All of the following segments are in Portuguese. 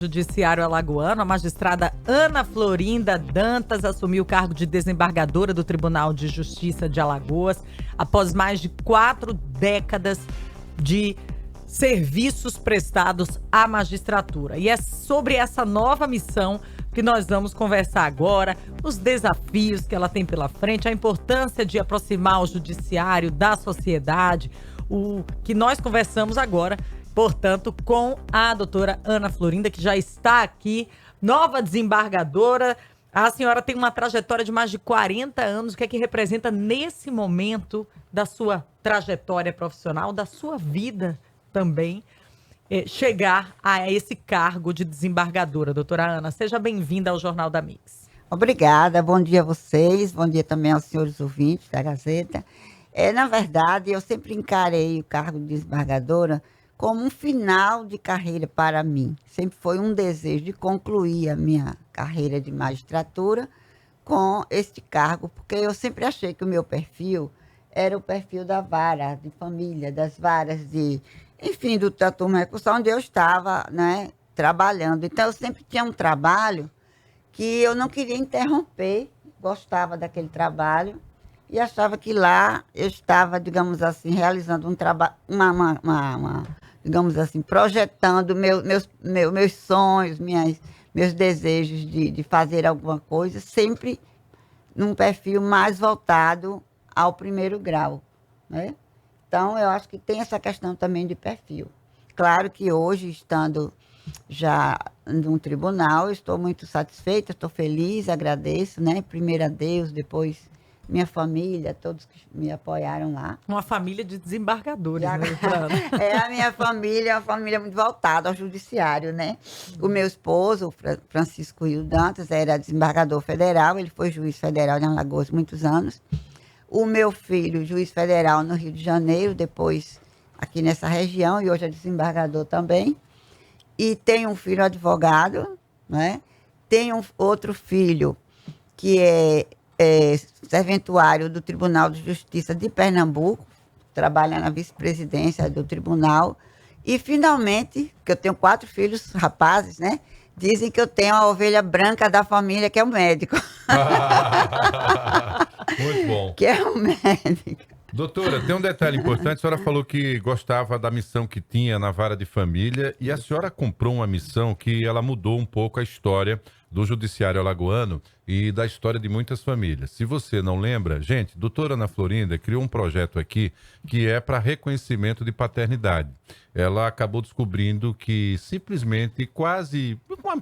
Judiciário alagoano, a magistrada Ana Florinda Dantas assumiu o cargo de desembargadora do Tribunal de Justiça de Alagoas após mais de 4 décadas de serviços prestados à magistratura. E é sobre essa nova missão que nós vamos conversar agora, os desafios que ela tem pela frente, a importância de aproximar o judiciário da sociedade, o que nós conversamos agora, portanto, com a doutora Ana Florinda, que já está aqui, nova desembargadora. A senhora tem uma trajetória de mais de 40 anos. O que é que representa nesse momento da sua trajetória profissional, da sua vida também, chegar a esse cargo de desembargadora? Doutora Ana, seja bem-vinda ao Jornal da Mix. Obrigada, bom dia a vocês, bom dia também aos senhores ouvintes da Gazeta. Na verdade, eu sempre encarei o cargo de desembargadora como um final de carreira para mim. Sempre foi um desejo de concluir a minha carreira de magistratura com este cargo, porque eu sempre achei que o meu perfil era o perfil da vara de família, das varas de, enfim, da turma recursal, onde eu estava, né, trabalhando. Então, eu sempre tinha um trabalho que eu não queria interromper, gostava daquele trabalho e achava que lá eu estava, digamos assim, realizando um trabalho, digamos assim, projetando meus sonhos, meus desejos de fazer alguma coisa, sempre num perfil mais voltado ao primeiro grau, né? Então, eu acho que tem essa questão também de perfil. Claro que hoje, estando já no tribunal, eu estou muito satisfeita, estou feliz, agradeço, né? Primeiro a Deus, depois minha família, todos que me apoiaram lá. Uma família de desembargadores, Já, né, doutora Ana? a minha família é uma família muito voltada ao judiciário, né? O meu esposo, o Francisco Rio Dantas, era desembargador federal, ele foi juiz federal em Alagoas muitos anos. O meu filho, juiz federal no Rio de Janeiro, depois aqui nessa região, e hoje é desembargador também. E tem um filho advogado, né? Tem outro filho que é serventuário do Tribunal de Justiça de Pernambuco, trabalha na vice-presidência do tribunal. E, finalmente, que eu tenho 4 filhos rapazes, né? Dizem que eu tenho a ovelha branca da família, que é o médico. Muito bom. Que é o médico. Doutora, tem um detalhe importante. A senhora falou que gostava da missão que tinha na vara de família e a senhora comprou uma missão que ela mudou um pouco a história do judiciário alagoano e da história de muitas famílias. Se você não lembra, gente, doutora Ana Florinda criou um projeto aqui que é para reconhecimento de paternidade. Ela acabou descobrindo que simplesmente quase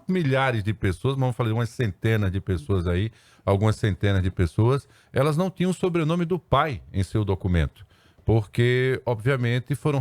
milhares de pessoas, vamos falar umas centenas de pessoas aí, algumas centenas de pessoas, elas não tinham o sobrenome do pai em seu documento, porque, obviamente, foram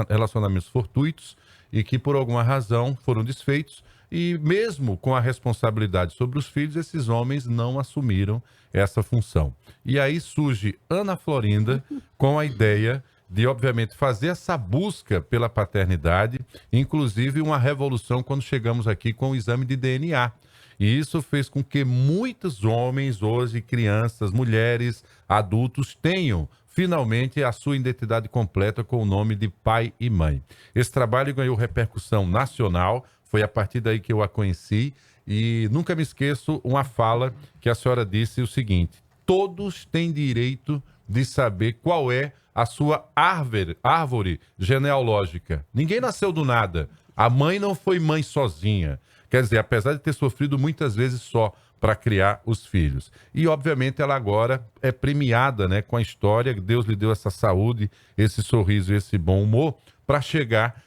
relacionamentos fortuitos e que, por alguma razão, foram desfeitos, e mesmo com a responsabilidade sobre os filhos, esses homens não assumiram essa função. E aí surge Ana Florinda com a ideia de, obviamente, fazer essa busca pela paternidade, inclusive uma revolução quando chegamos aqui com o exame de DNA. E isso fez com que muitos homens, hoje, crianças, mulheres, adultos, tenham finalmente a sua identidade completa com o nome de pai e mãe. Esse trabalho ganhou repercussão nacional, foi a partir daí que eu a conheci e nunca me esqueço uma fala que a senhora disse o seguinte: todos têm direito de saber qual é a sua árvore genealógica. Ninguém nasceu do nada. A mãe não foi mãe sozinha. Quer dizer, apesar de ter sofrido muitas vezes só para criar os filhos. E, obviamente, ela agora é premiada, né, com a história. Deus lhe deu essa saúde, esse sorriso, esse bom humor para chegar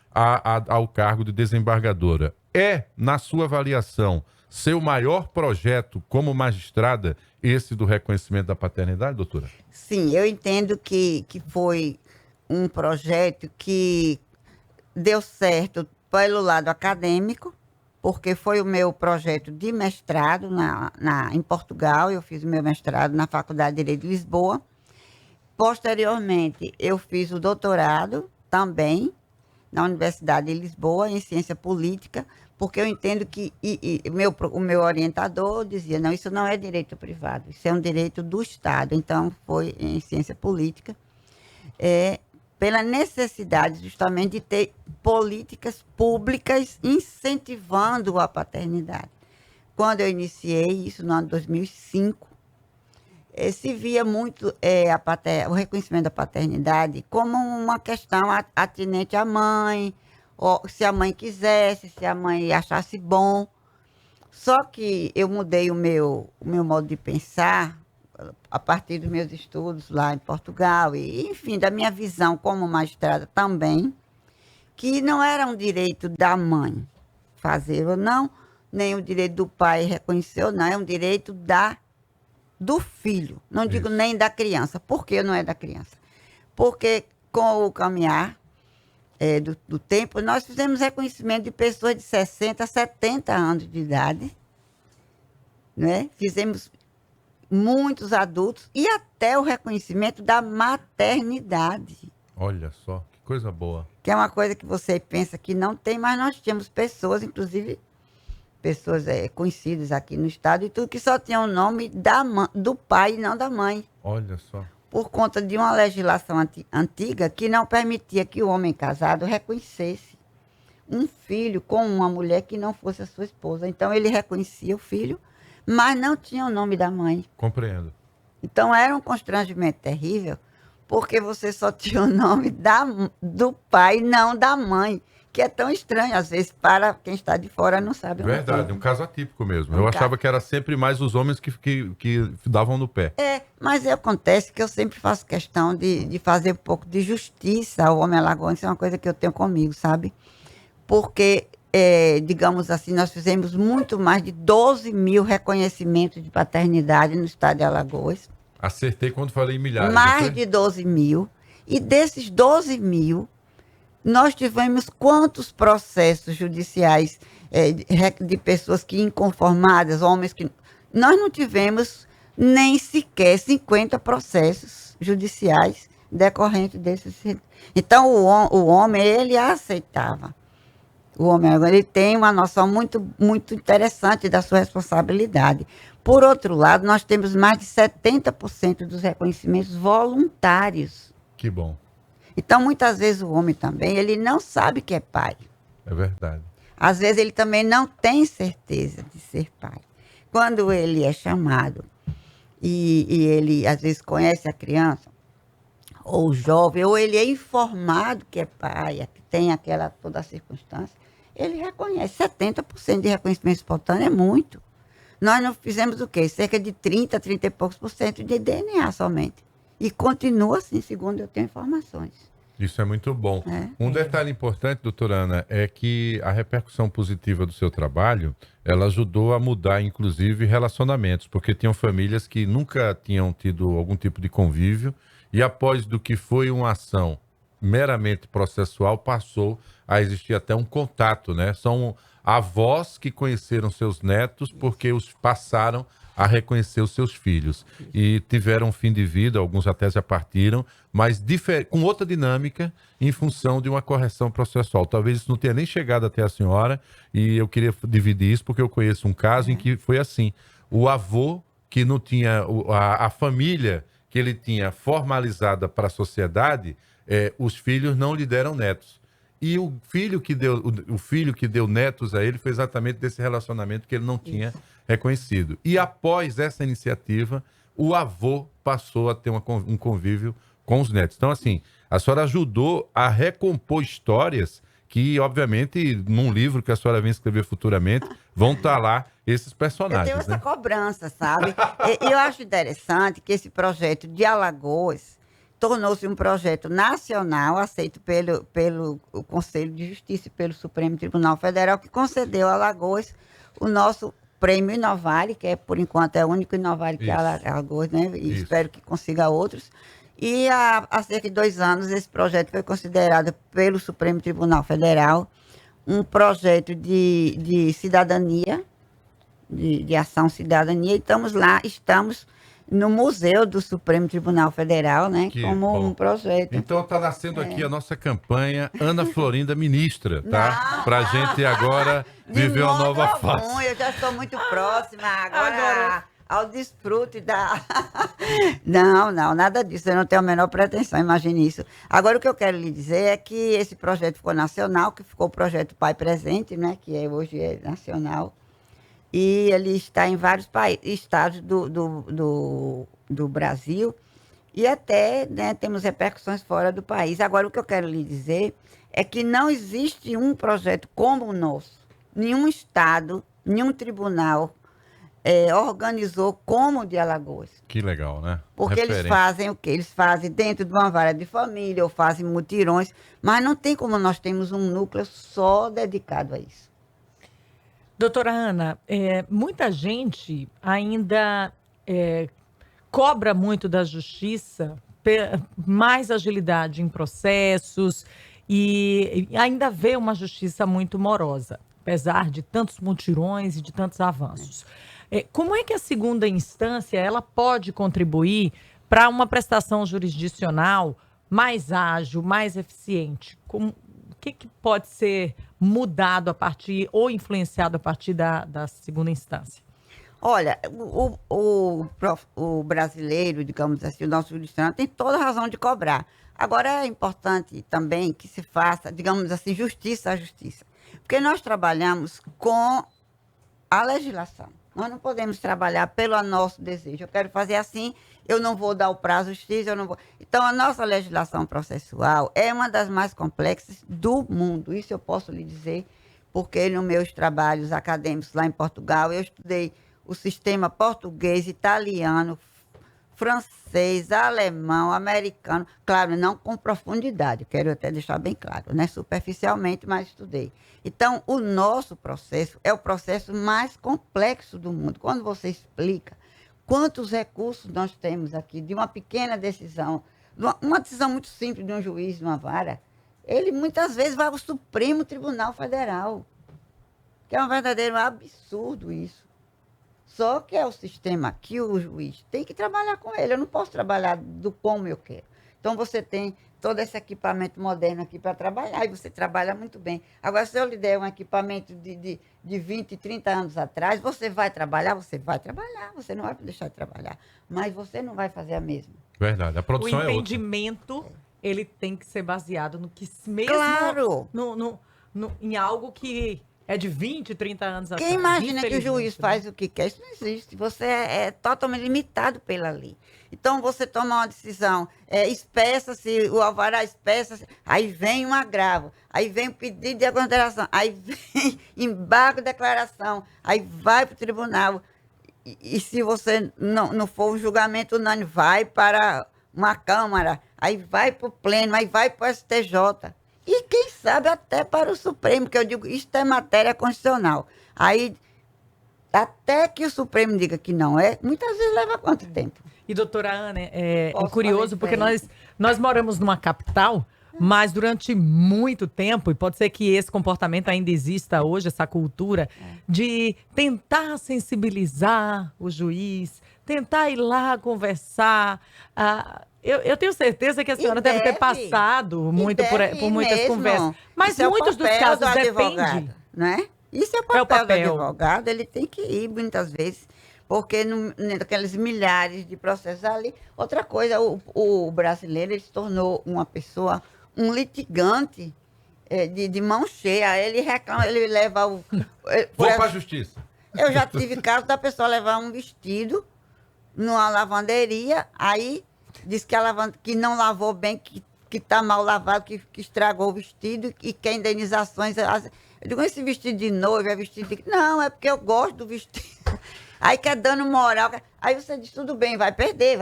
ao cargo de desembargadora. É, na sua avaliação, seu maior projeto como magistrada esse do reconhecimento da paternidade, doutora? Sim, eu entendo que foi um projeto que deu certo pelo lado acadêmico, porque foi o meu projeto de mestrado em Portugal. Eu fiz o meu mestrado na Faculdade de Direito de Lisboa. Posteriormente, eu fiz o doutorado também na Universidade de Lisboa, em Ciência Política, porque eu entendo que o meu orientador dizia, não, isso não é direito privado, isso é um direito do Estado. Então, foi em Ciência Política. pela necessidade justamente de ter políticas públicas incentivando a paternidade. Quando eu iniciei isso no ano 2005, se via muito o reconhecimento da paternidade como uma questão atinente à mãe, ou se a mãe quisesse, se a mãe achasse bom. Só que eu mudei o meu modo de pensar a partir dos meus estudos lá em Portugal e, enfim, da minha visão como magistrada também, que não era um direito da mãe fazer ou não, nem o direito do pai reconhecer ou não, é um direito do filho. Não digo nem da criança. Por que não é da criança? Porque com o caminhar do tempo, nós fizemos reconhecimento de pessoas de 60, 70 anos de idade, né? Fizemos muitos adultos e até o reconhecimento da maternidade. Olha só, que coisa boa. Que é uma coisa que você pensa que não tem, mas nós tínhamos pessoas, inclusive pessoas conhecidas aqui no estado e tudo, que só tinham o nome do pai e não da mãe. Olha só. Por conta de uma legislação antiga que não permitia que o homem casado reconhecesse um filho com uma mulher que não fosse a sua esposa. Então, ele reconhecia o filho, mas não tinha o nome da mãe. Compreendo. Então, era um constrangimento terrível, porque você só tinha o nome do pai, não da mãe, que é tão estranho, às vezes, para quem está de fora não sabe. Verdade, um caso atípico mesmo. Eu achava que era sempre mais os homens que davam no pé. Mas acontece que eu sempre faço questão de fazer um pouco de justiça ao homem alagoano, isso é uma coisa que eu tenho comigo, sabe? Porque, digamos assim, nós fizemos muito mais de 12 mil reconhecimentos de paternidade no estado de Alagoas. Acertei quando falei em milhares. Mais de 12 mil. E desses 12 mil, nós tivemos quantos processos judiciais de pessoas que inconformadas, homens que... Nós não tivemos nem sequer 50 processos judiciais decorrentes desses... Então, o homem, ele aceitava. O homem, ele tem uma noção muito, muito interessante da sua responsabilidade. Por outro lado, nós temos mais de 70% dos reconhecimentos voluntários. Que bom. Então, muitas vezes, o homem também, ele não sabe que é pai. É verdade. Às vezes, ele também não tem certeza de ser pai. Quando ele é chamado e ele, às vezes, conhece a criança, ou o jovem, ou ele é informado que é pai, que tem toda a circunstância, ele reconhece. 70% de reconhecimento espontâneo é muito. Nós não fizemos o quê? Cerca de 30 e poucos por cento de DNA somente. E continua assim, segundo eu tenho informações. Isso é muito bom. Um detalhe importante, doutora Ana, é que a repercussão positiva do seu trabalho, ela ajudou a mudar, inclusive, relacionamentos, porque tinham famílias que nunca tinham tido algum tipo de convívio e após do que foi uma ação meramente processual, passou a existir até um contato, né? São avós que conheceram seus netos porque os passaram a reconhecer os seus filhos e tiveram um fim de vida, alguns até já partiram, mas com outra dinâmica em função de uma correção processual. Talvez isso não tenha nem chegado até a senhora e eu queria dividir isso porque eu conheço um caso em que foi assim, o avô que não tinha, a família que ele tinha formalizada para a sociedade, os filhos não lhe deram netos. E o filho que deu netos a ele foi exatamente desse relacionamento que ele não tinha reconhecido. E após essa iniciativa, o avô passou a ter um convívio com os netos. Então, assim, a senhora ajudou a recompor histórias que, obviamente, num livro que a senhora vem escrever futuramente, vão estar lá esses personagens. Eu tenho essa cobrança, sabe? E eu acho interessante que esse projeto de Alagoas tornou-se um projeto nacional aceito pelo Conselho de Justiça e pelo Supremo Tribunal Federal, que concedeu a Alagoas o nosso prêmio Inovare, que por enquanto é o único Inovare que há em Alagoas, né? E espero que consiga outros. E há cerca de 2 anos esse projeto foi considerado pelo Supremo Tribunal Federal um projeto de cidadania, de ação cidadania. E estamos no Museu do Supremo Tribunal Federal, né? Como um projeto. Então está nascendo aqui a nossa campanha Ana Florinda Ministra, tá? Para a gente agora viver uma nova fase. Eu já estou muito próxima. Agora ao desfrute da... Não, nada disso. Eu não tenho a menor pretensão, imagine isso. Agora, o que eu quero lhe dizer é que esse projeto ficou nacional, que ficou o projeto Pai Presente, né? Que hoje é nacional. E ele está em vários estados do Brasil. E até, né, temos repercussões fora do país. Agora, o que eu quero lhe dizer é que não existe um projeto como o nosso. Nenhum estado, nenhum tribunal organizou como o de Alagoas. Que legal, né? Porque eles fazem o quê? Eles fazem dentro de uma vara de família ou fazem mutirões, mas não tem como nós temos um núcleo só dedicado a isso. Doutora Ana, muita gente ainda cobra muito da justiça mais agilidade em processos e ainda vê uma justiça muito morosa, apesar de tantos mutirões e de tantos avanços. Como é que a segunda instância ela pode contribuir para uma prestação jurisdicional mais ágil, mais eficiente? O que pode ser mudado a partir ou influenciado a partir da segunda instância? Olha, o brasileiro, digamos assim, o nosso jurisdicional tem toda a razão de cobrar. Agora é importante também que se faça, digamos assim, justiça à justiça. Porque nós trabalhamos com a legislação. Nós não podemos trabalhar pelo nosso desejo. Eu quero fazer assim, eu não vou dar o prazo X, eu não vou... Então, a nossa legislação processual é uma das mais complexas do mundo. Isso eu posso lhe dizer, porque nos meus trabalhos acadêmicos lá em Portugal, eu estudei o sistema português, italiano, francês, alemão, americano. Claro, não com profundidade, quero até deixar bem claro, né? Superficialmente, mas estudei. Então, o nosso processo é o processo mais complexo do mundo. Quando você explica quantos recursos nós temos aqui de uma pequena decisão, uma decisão muito simples de um juiz, de uma vara, ele muitas vezes vai ao Supremo Tribunal Federal, que é um verdadeiro absurdo isso. Só que é o sistema que o juiz tem que trabalhar com ele. Eu não posso trabalhar do como eu quero. Então, você tem todo esse equipamento moderno aqui para trabalhar, e você trabalha muito bem. Agora, se eu lhe der um equipamento de 20, 30 anos atrás, você vai trabalhar, você não vai deixar de trabalhar, mas você não vai fazer a mesma. Verdade, a produção é outra. O entendimento, ele tem que ser baseado no que mesmo... Claro! Em algo que é de 20, 30 anos atrás. Quem imagina que o juiz faz o que quer? Isso não existe. Você é totalmente limitado pela lei. Então, você toma uma decisão, espeça-se, o alvará espeça-se, aí vem um agravo, aí vem o pedido de consideração, aí vem embargo de declaração, aí vai para o tribunal. E se você não for um julgamento unânime, vai para uma Câmara, aí vai para o Pleno, aí vai para o STJ. E quem sabe até para o Supremo, que eu digo, isto é matéria constitucional. Aí, até que o Supremo diga que não é, muitas vezes leva quanto tempo? E, doutora Ana, é curioso, porque nós moramos numa capital, mas durante muito tempo, e pode ser que esse comportamento ainda exista hoje, essa cultura, de tentar sensibilizar o juiz, tentar ir lá conversar. Eu tenho certeza que a senhora deve ter passado muito por muitas conversas. Mas muitos dos casos dependem. Né? Isso é o papel do advogado, ele tem que ir muitas vezes, porque naqueles milhares de processos ali. Outra coisa, o brasileiro ele se tornou uma pessoa, um litigante de mão cheia. Ele reclama, ele leva o... Vou para a justiça. Eu já tive caso da pessoa levar um vestido numa lavanderia, aí diz que não lavou bem, que está mal lavado, que estragou o vestido e quer indenizações. Eu digo, esse vestido de noiva é vestido de... Não, é porque eu gosto do vestido. Aí quer dano moral. Aí você diz, tudo bem, vai perder.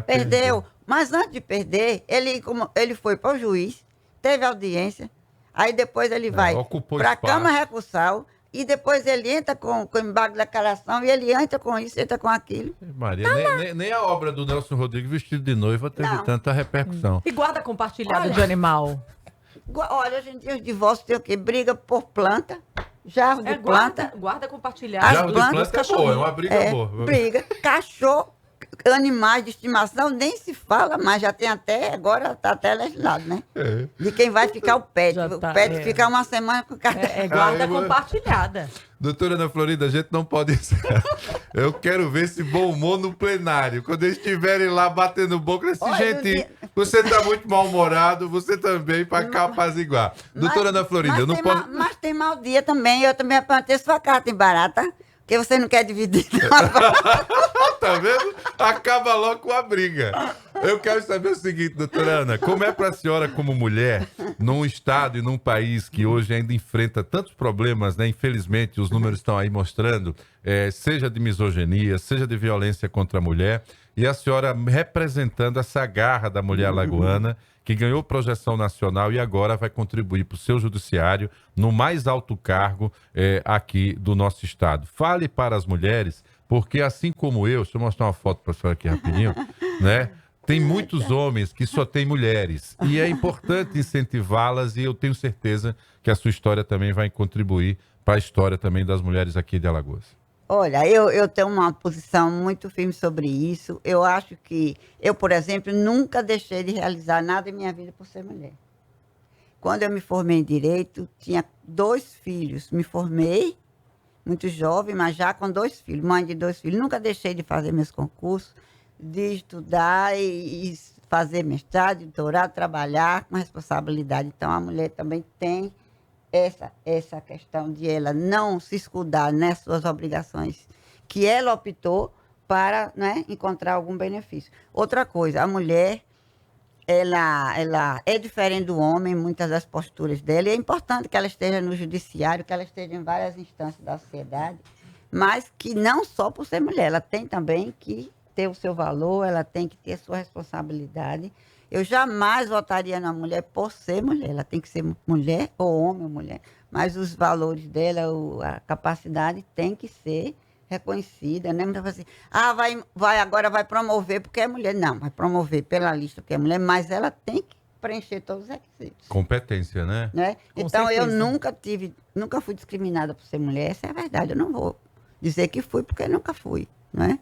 Perdeu. Mas antes de perder, ele foi para o juiz, teve audiência, aí depois ele vai para a Câmara Recursal, e depois ele entra com embargo de declaração, e ele entra com isso, entra com aquilo. Maria, nem a obra do Nelson Rodrigues, Vestido de Noiva, teve tanta repercussão. E guarda compartilhada de animal? Olha, hoje em dia os divórcios tem o quê? Briga por planta, jarro de planta. Guarda compartilhada. Jarro de planta é boa, é uma briga boa. Briga, cachorro. animais de estimação nem se fala mais, já tem até, agora está até legislado, né? De quem vai ficar o pet. Já O tá, pet fica uma semana com o cara. É guarda compartilhada. Doutora Ana Florinda, a gente não pode... Eu quero ver esse bom humor no plenário. Quando eles estiverem lá batendo boca nesse Olha, jeitinho. Você tá muito mal-humorado, você também, pra cá apaziguar. Doutora Ana Florinda, eu não posso... Mas tem mau dia também. Eu também apontei sua carta em barata, porque você não quer dividir. Tá vendo? Acaba logo com a briga. Eu quero saber o seguinte, doutora Ana, como é pra senhora, como mulher, num estado e num país que hoje ainda enfrenta tantos problemas, né? Infelizmente, os números estão aí mostrando, seja de misoginia, seja de violência contra a mulher, e a senhora representando essa garra da mulher alagoana, que ganhou projeção nacional e agora vai contribuir para o seu judiciário no mais alto cargo aqui do nosso estado. Fale para as mulheres, porque assim como eu, deixa eu mostrar uma foto para a senhora aqui rapidinho, né? Tem muitos homens que só têm mulheres e é importante incentivá-las e eu tenho certeza que a sua história também vai contribuir para a história também das mulheres aqui de Alagoas. Olha, eu tenho uma posição muito firme sobre isso. Eu acho que eu, por exemplo, nunca deixei de realizar nada em minha vida por ser mulher. Quando eu me formei em Direito, tinha 2 filhos. Me formei muito jovem, mas já com 2 filhos, mãe de 2 filhos. Nunca deixei de fazer meus concursos, de estudar e fazer mestrado, doutorado, trabalhar com responsabilidade. Então, a mulher também tem essa questão de ela não se escudar nas suas obrigações, que ela optou para, né, encontrar algum benefício. Outra coisa, a mulher, ela é diferente do homem, muitas das posturas dela, e é importante que ela esteja no judiciário, que ela esteja em várias instâncias da sociedade, mas que não só por ser mulher, ela tem também que ter o seu valor, ela tem que ter a sua responsabilidade. Eu jamais votaria na mulher por ser mulher. Ela tem que ser mulher, ou homem ou mulher. Mas os valores dela, a capacidade tem que ser reconhecida, né? Muita assim, agora vai promover porque é mulher. Não, vai promover pela lista porque é mulher, mas ela tem que preencher todos os requisitos. Competência, né? Então, certeza. eu nunca fui discriminada por ser mulher. Essa é a verdade. Eu não vou dizer que fui porque nunca fui, não é?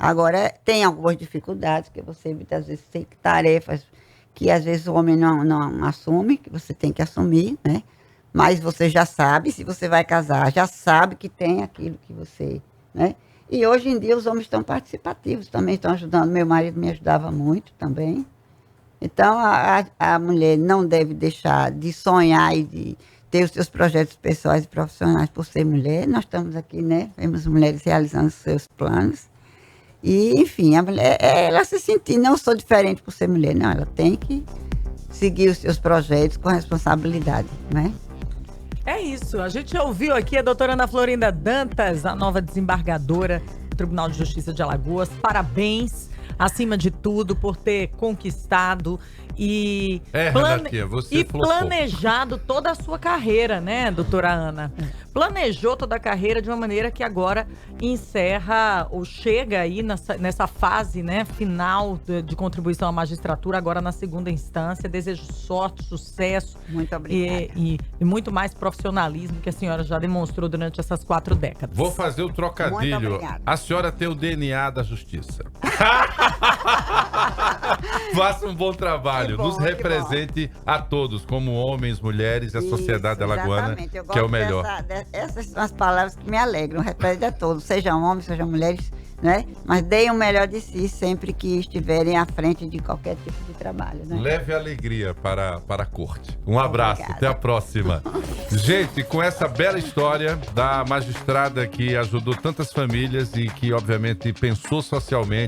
Agora, tem algumas dificuldades, que você muitas vezes tem tarefas que às vezes o homem não assume, que você tem que assumir, né? Mas você já sabe, se você vai casar, já sabe que tem aquilo que você, né? E hoje em dia os homens estão participativos, também estão ajudando. Meu marido me ajudava muito também. Então, a mulher não deve deixar de sonhar e de ter os seus projetos pessoais e profissionais por ser mulher. Nós estamos aqui, né? Vemos mulheres realizando os seus planos. E, enfim, a mulher, ela se sentir, não sou diferente por ser mulher, não, ela tem que seguir os seus projetos com responsabilidade, né? É isso, a gente ouviu aqui a doutora Ana Florinda Dantas, a nova desembargadora do Tribunal de Justiça de Alagoas. Parabéns, acima de tudo, por ter conquistado e, Renatinha, você planejado toda a sua carreira, né, doutora Ana? Planejou toda a carreira de uma maneira que agora encerra ou chega aí nessa fase, né, final de contribuição à magistratura, agora na segunda instância. Desejo sorte, sucesso. Muito obrigada. E muito mais profissionalismo que a senhora já demonstrou durante essas 4 décadas. Vou fazer o trocadilho. Muito obrigada. A senhora tem o DNA da justiça. Faça um bom trabalho. Que bom, Nos represente a todos, como homens, mulheres e a sociedade alagoana, que é o melhor. Essas são as palavras que me alegram, represente a todos, sejam homens, sejam mulheres, né? Mas deem o melhor de si sempre que estiverem à frente de qualquer tipo de trabalho, né? Leve alegria para a corte. Um abraço, Obrigada. até a próxima. Gente, com essa bela história da magistrada que ajudou tantas famílias e que, obviamente, pensou socialmente